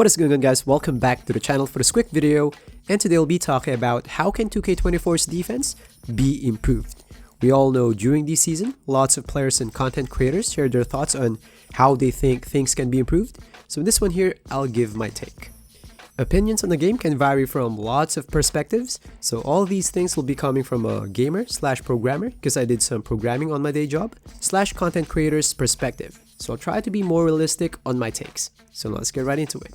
What is going on, guys? Welcome back to the channel for this quick video, and today we'll be talking about how can 2K24's defense be improved. We all know during this season, lots of players and content creators shared their thoughts on how they think things can be improved, so in this one here, I'll give my take. Opinions on the game can vary from lots of perspectives, so all these things will be coming from a gamer/programmer, because I did some programming on my day job, / content creator's perspective. So I'll try to be more realistic on my takes. So let's get right into it.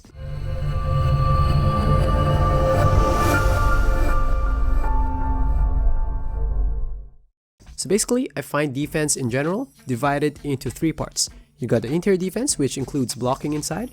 So basically, I find defense in general divided into three parts. You got the interior defense, which includes blocking inside.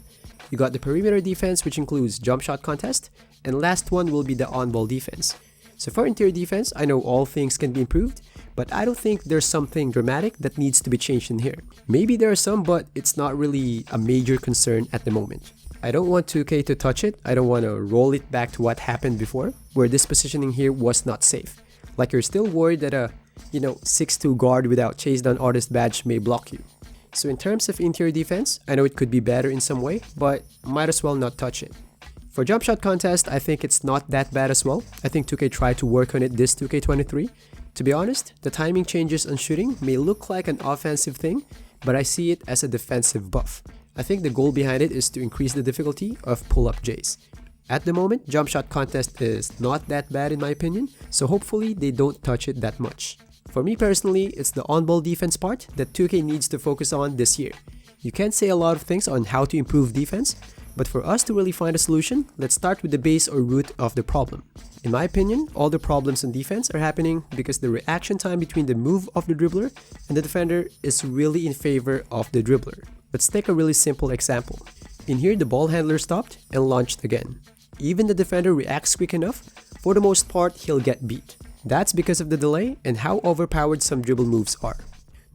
You got the perimeter defense, which includes jump shot contest. And last one will be the on-ball defense. So for interior defense, I know all things can be improved, but I don't think there's something dramatic that needs to be changed in here. Maybe there are some, but it's not really a major concern at the moment. I don't want 2K to touch it. I don't want to roll it back to what happened before, where this positioning here was not safe. Like you're still worried that a 6'2" guard without chase down artist badge may block you. So in terms of interior defense, I know it could be better in some way, but might as well not touch it. For jump shot contest, I think it's not that bad as well. I think 2K tried to work on it this 2K23. To be honest, the timing changes on shooting may look like an offensive thing, but I see it as a defensive buff. I think the goal behind it is to increase the difficulty of pull-up J's. At the moment, jump shot contest is not that bad in my opinion, so hopefully they don't touch it that much. For me personally, it's the on-ball defense part that 2K needs to focus on this year. You can say a lot of things on how to improve defense, but for us to really find a solution, let's start with the base or root of the problem. In my opinion, all the problems in defense are happening because the reaction time between the move of the dribbler and the defender is really in favor of the dribbler. Let's take a really simple example. In here, the ball handler stopped and launched again. Even the defender reacts quick enough, for the most part, he'll get beat. That's because of the delay and how overpowered some dribble moves are.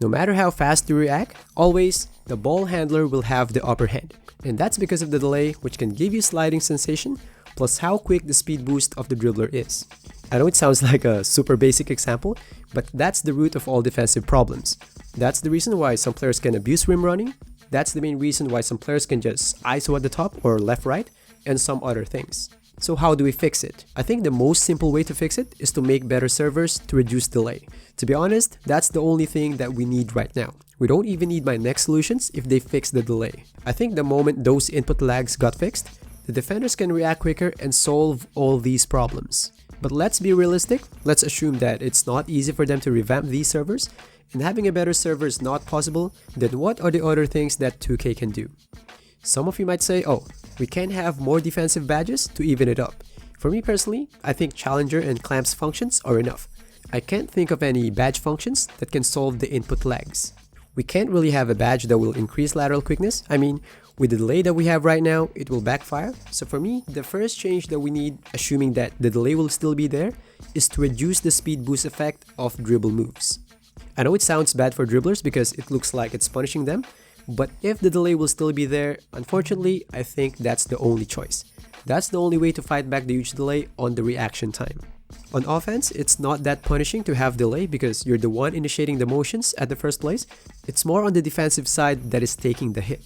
No matter how fast you react, always, the ball handler will have the upper hand. And that's because of the delay, which can give you sliding sensation, plus how quick the speed boost of the dribbler is. I know it sounds like a super basic example, but that's the root of all defensive problems. That's the reason why some players can abuse rim running. That's the main reason why some players can just ISO at the top or left-right, and some other things. So how do we fix it? I think the most simple way to fix it is to make better servers to reduce delay. To be honest, that's the only thing that we need right now. We don't even need my next solutions if they fix the delay. I think the moment those input lags got fixed, the defenders can react quicker and solve all these problems. But let's be realistic, let's assume that it's not easy for them to revamp these servers, and having a better server is not possible, then what are the other things that 2K can do? Some of you might say, oh, we can have more defensive badges to even it up. For me personally, I think Challenger and Clamps functions are enough. I can't think of any badge functions that can solve the input lags. We can't really have a badge that will increase lateral quickness. I mean, with the delay that we have right now, it will backfire. So for me, the first change that we need, assuming that the delay will still be there, is to reduce the speed boost effect of dribble moves. I know it sounds bad for dribblers because it looks like it's punishing them, but if the delay will still be there, unfortunately, I think that's the only choice. That's the only way to fight back the huge delay on the reaction time. On offense, it's not that punishing to have delay because you're the one initiating the motions at the first place. It's more on the defensive side that is taking the hit.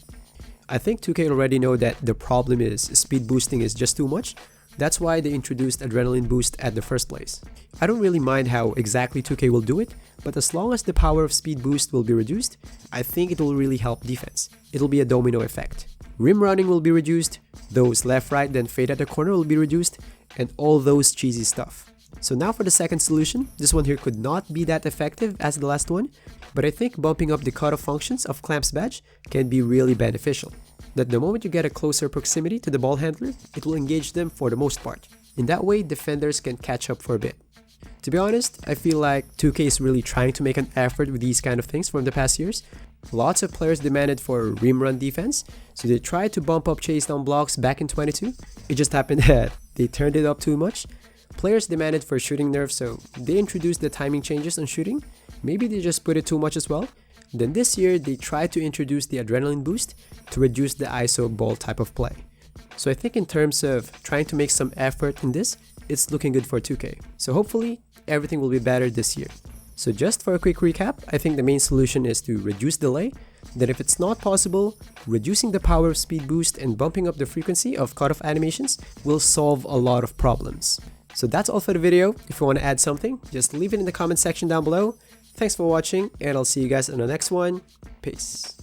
I think 2K already know that the problem is speed boosting is just too much. That's why they introduced adrenaline boost at the first place. I don't really mind how exactly 2K will do it, but as long as the power of speed boost will be reduced, I think it will really help defense. It'll be a domino effect. Rim running will be reduced, those left-right then fade at the corner will be reduced, and all those cheesy stuff. So now for the second solution, this one here could not be that effective as the last one, but I think bumping up the cutoff functions of Clamps badge can be really beneficial. That the moment you get a closer proximity to the ball handler, it will engage them for the most part. In that way, defenders can catch up for a bit. To be honest, I feel like 2K is really trying to make an effort with these kind of things from the past years. Lots of players demanded for rim run defense, so they tried to bump up chase down blocks back in 22. It just happened that they turned it up too much. Players demanded for shooting nerfs, so they introduced the timing changes on shooting. Maybe they just put it too much as well. Then this year, they tried to introduce the adrenaline boost to reduce the ISO ball type of play. So I think in terms of trying to make some effort in this, it's looking good for 2K. So hopefully, everything will be better this year. So just for a quick recap, I think the main solution is to reduce delay, then if it's not possible, reducing the power of speed boost and bumping up the frequency of cutoff animations will solve a lot of problems. So that's all for the video. If you want to add something, just leave it in the comment section down below. Thanks for watching, and I'll see you guys in the next one. Peace.